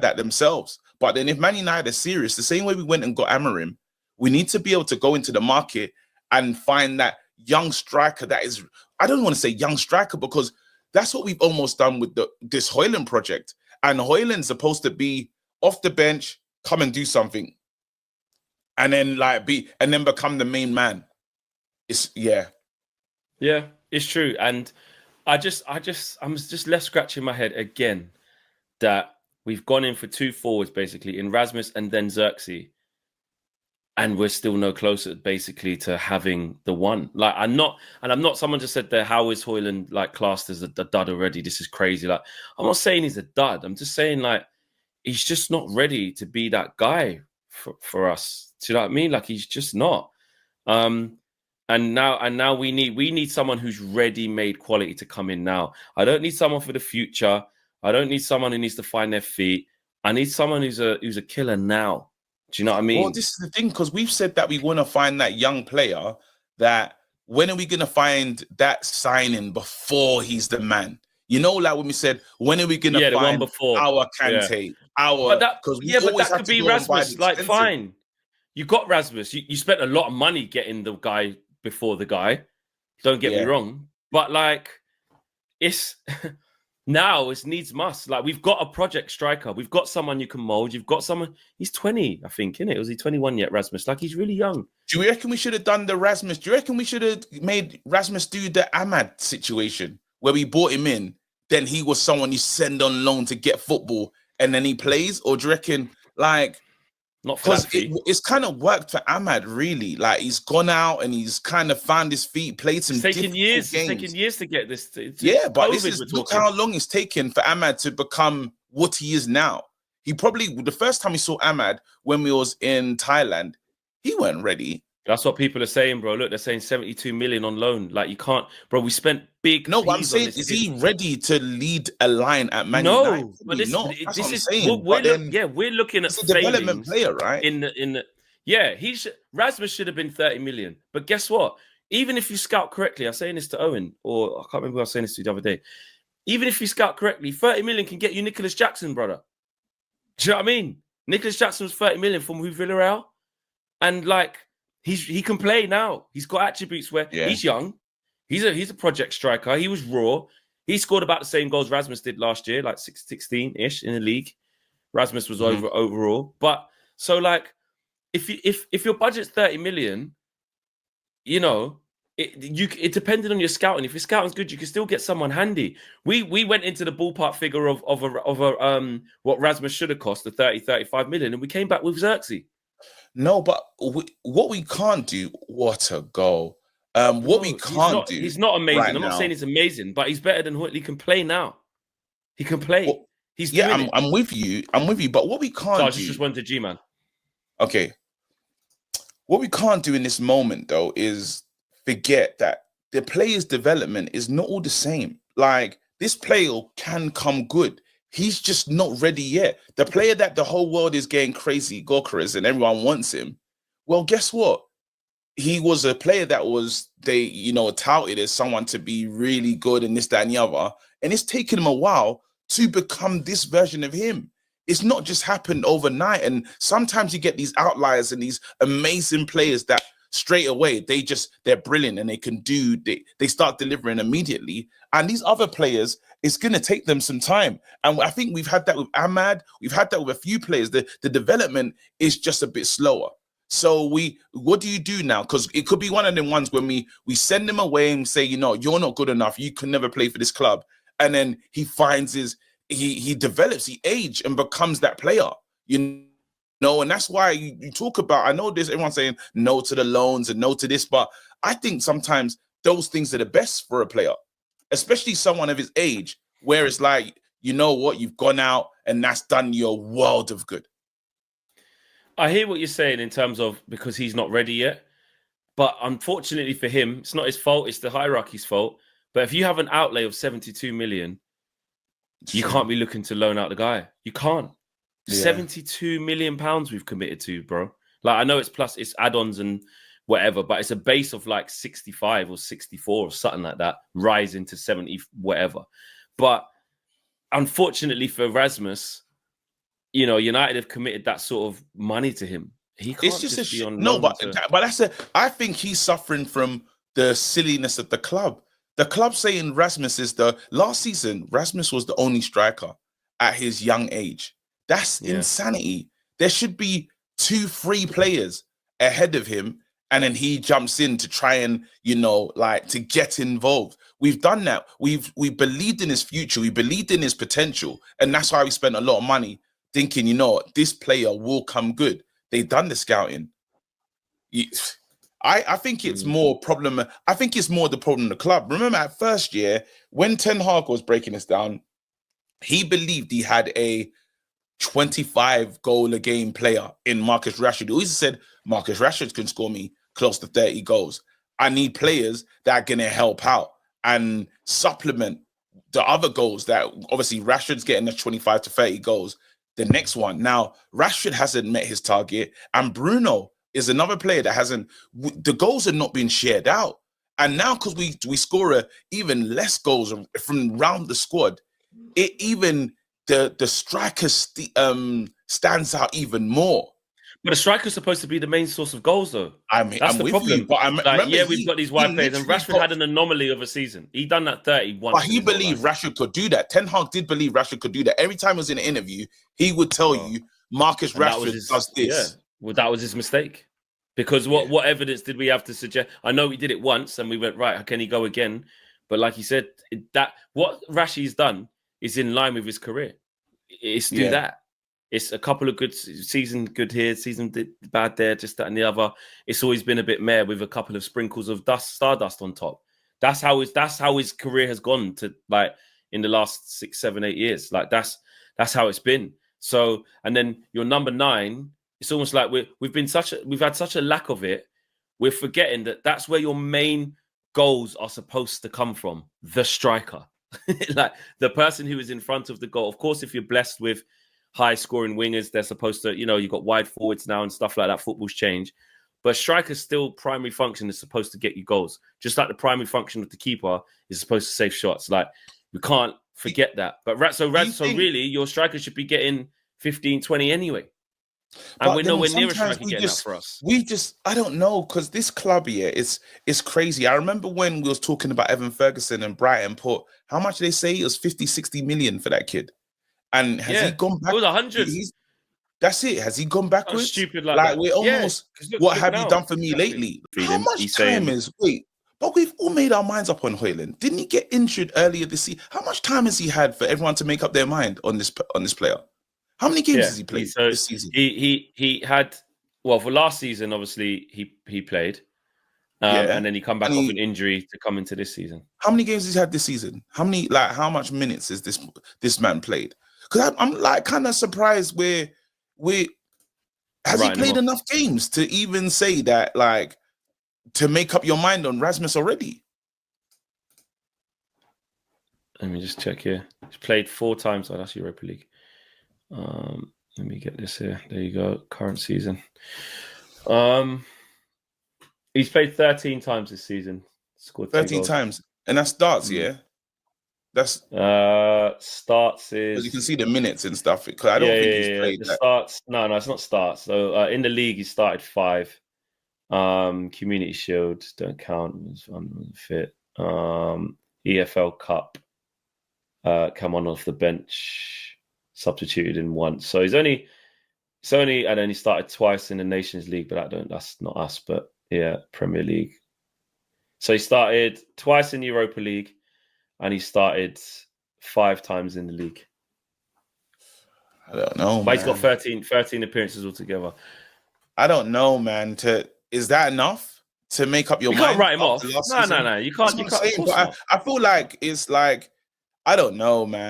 that themselves. But then if Man United are serious, the same way we went and got Amorim, we need to be able to go into the market and find that young striker that is, I don't want to say young striker because that's what we've almost done with this Hojlund project. And Hojlund's supposed to be off the bench, come and do something. And then become the main man. Yeah, it's true. And I'm just left scratching my head again that we've gone in for two forwards basically in Rasmus and then Xerxes, and we're still no closer basically to having the one. Like I'm not someone just said there, how is Hojlund like classed as a dud already? This is crazy. Like I'm not saying he's a dud. I'm just saying like he's just not ready to be that guy for us. Do you know what I mean? Like he's just not. And now we need someone who's ready-made quality to come in now. I don't need someone for the future. I don't need someone who needs to find their feet. I need someone who's a killer now. Do you know what I mean? Well, this is the thing, because we've said that we want to find that young player. That when are we going to find that signing before he's the man? You know, like when we said, when are we going to find our Kante? But that could be Rasmus. Like, fine. You got Rasmus. You spent a lot of money getting the guy before the guy. Don't get me wrong. But like, it's now it's needs must. Like, we've got a project striker. We've got someone you can mold. You've got someone. He's 20, I think, isn't it? Was he 21 yet, Rasmus? Like, he's really young. Do you reckon we should have done the Rasmus? Do you reckon we should have made Rasmus do the Ahmad situation where we bought him in? Then he was someone you send on loan to get football, and then he plays? Or do you reckon, like, not because it's kind of worked for Ahmad, really. Like, he's gone out and he's kind of found his feet, played some difficult games. It's taken years to get this. But look how long it's taken for Ahmad to become what he is now. He probably, the first time we saw Ahmad when we was in Thailand, he weren't ready. That's what people are saying, bro. Look, they're saying 72 million on loan. Like, you can't, bro. We spent big. No, what I'm saying is he ready to lead a line at Man United? No, but this is saying. We're looking at a development player, right? Rasmus should have been 30 million. But guess what? Even if you scout correctly, I was saying this to Owen, or I can't remember who I was saying this to the other day. Even if you scout correctly, 30 million can get you Nicholas Jackson, brother. Do you know what I mean? Nicholas Jackson was 30 million from Villarreal, and like. He can play now. He's got attributes where he's young. He's a project striker. He was raw. He scored about the same goals Rasmus did last year, like 16-ish in the league. Rasmus was overall. But so like, if your budget's 30 million, you know, it depended on your scouting. If your scouting's good, you can still get someone handy. We went into the ballpark figure of what Rasmus should have cost, the 35 million, and we came back with Xerxes. No, but what we can't do, what a goal. We can't do. He's not amazing. I'm not saying he's amazing, but he's better than Hojlund. He can play now. He can play. Well, I'm with you. But what we can't do. Just went to G-Man. Okay. What we can't do in this moment, though, is forget that the player's development is not all the same. Like, this player can come good. He's just not ready yet. The player that the whole world is getting crazy Gokaras and everyone wants him. Well, guess what? He was a player that was, touted as someone to be really good and this, that, and the other. And it's taken him a while to become this version of him. It's not just happened overnight. And sometimes you get these outliers and these amazing players that straight away, they're brilliant and they start delivering immediately. And these other players, it's going to take them some time. And I think we've had that with Ahmad. We've had that with a few players. The development is just a bit slower. So what do you do now? Because it could be one of them ones when we send him away and say, you're not good enough. You can never play for this club. And then he finds he develops, he ages and becomes that player, and that's why you talk about, I know everyone's saying no to the loans and no to this, but I think sometimes those things are the best for a player, especially someone of his age, where it's like, you know what, you've gone out and that's done you a world of good. I hear what you're saying in terms of because he's not ready yet, but unfortunately for him, it's not his fault, it's the hierarchy's fault. But if you have an outlay of 72 million, you can't be looking to loan out the guy. You can't. 72 million pounds we've committed to, bro. Like, I know it's add-ons and whatever, but it's a base of like 65 or 64 or something like that, rising to 70, whatever. But unfortunately for Rasmus, you know, United have committed that sort of money to him. He can't It's just be on no, loan but to... that's a. I think he's suffering from the silliness of the club. The club saying Rasmus is the last season. Rasmus was the only striker at his young age. That's insanity. There should be 2-3 players ahead of him, and then he jumps in to try and, you know, like, to get involved. We've done that. We believed in his future. We believed in his potential, and that's why we spent a lot of money thinking, you know, this player will come good. They've done the scouting. I think it's more problem. I think it's more the problem of the club. Remember, at first year, when Ten Hag was breaking this down, he believed he had a 25 goal a game player in Marcus Rashford. He always said Marcus Rashford can score me close to 30 goals. I need players that are going to help out and supplement the other goals that obviously Rashford's getting the 25 to 30 goals. The next one. Now, Rashford hasn't met his target, and Bruno is another player that hasn't. The goals are not being shared out. And now, because we score even less goals from around the squad, it even the striker stands out even more. But a striker's supposed to be the main source of goals, though. I mean, that's I'm the with problem. you, but we've got these wide players, and Rashford had an anomaly of a season. He done that 30 once. But he believed Rashford could do that. Ten Hag did believe Rashford could do that. Every time he was in an interview, he would tell you Marcus Rashford does this. Yeah, well, that was his mistake. Because what evidence did we have to suggest? I know we did it once, and we went, right, can he go again? But like he said, that what Rashi's done is in line with his career. It's do that. It's a couple of good season, good here, season bad there, just that and the other. It's always been a bit meh with a couple of sprinkles of stardust on top. That's how his career has gone to, like, in the last 6, 7, 8 years. Like that's how it's been. So, and then your number 9, it's almost like we've had such a lack of it. We're forgetting that that's where your main goals are supposed to come from. The striker, like the person who is in front of the goal. Of course, if you're blessed with high scoring wingers, they're supposed to, you know, you've got wide forwards now and stuff like that. Football's changed, but striker's still primary function is supposed to get you goals. Just like the primary function of the keeper is supposed to save shots. Like, we can't forget that. But so really, your striker should be getting 15, 20 anyway. And we're nowhere near a striker getting that for us. I don't know, because this club here is crazy. I remember when we was talking about Evan Ferguson and Brighton put, how much did they say? It was 50, 60 million for that kid. And has he gone back? It was 100. That's it. Has he gone backwards? Stupid like we're almost. What have you done for me lately? How much time is? Wait, but we've all made our minds up on Hojlund. Didn't he get injured earlier this season? How much time has he had for everyone to make up their mind on this player? How many games has he played this season? He had, well, for last season, obviously he played, and then he come back off an injury to come into this season. How many games has he had this season? How much minutes is this man played? Because I'm like kind of surprised has he played enough games to even say that, like, to make up your mind on Rasmus already? Let me just check here. He's played 4 times. Oh, that's Europa League. Let me get this here. There you go. Current season. He's played 13 times this season. Scored 13 times. And that starts, yeah? That's starts is, you can see the minutes and stuff, because I don't think he's played that. Starts. No, it's not starts. So in the league, he started 5. Community Shield don't count. It's unfit. EFL Cup. Come on off the bench, substituted in once. So and then he started twice in the Nations League, but that's not us. But yeah, Premier League. So he started twice in Europa League. And he started 5 times in the league. I don't know, but he's got 13 appearances altogether. I don't know, man. Is that enough to make up your mind? You can't write him off. No. You can't. I feel like it's like, I don't know, man.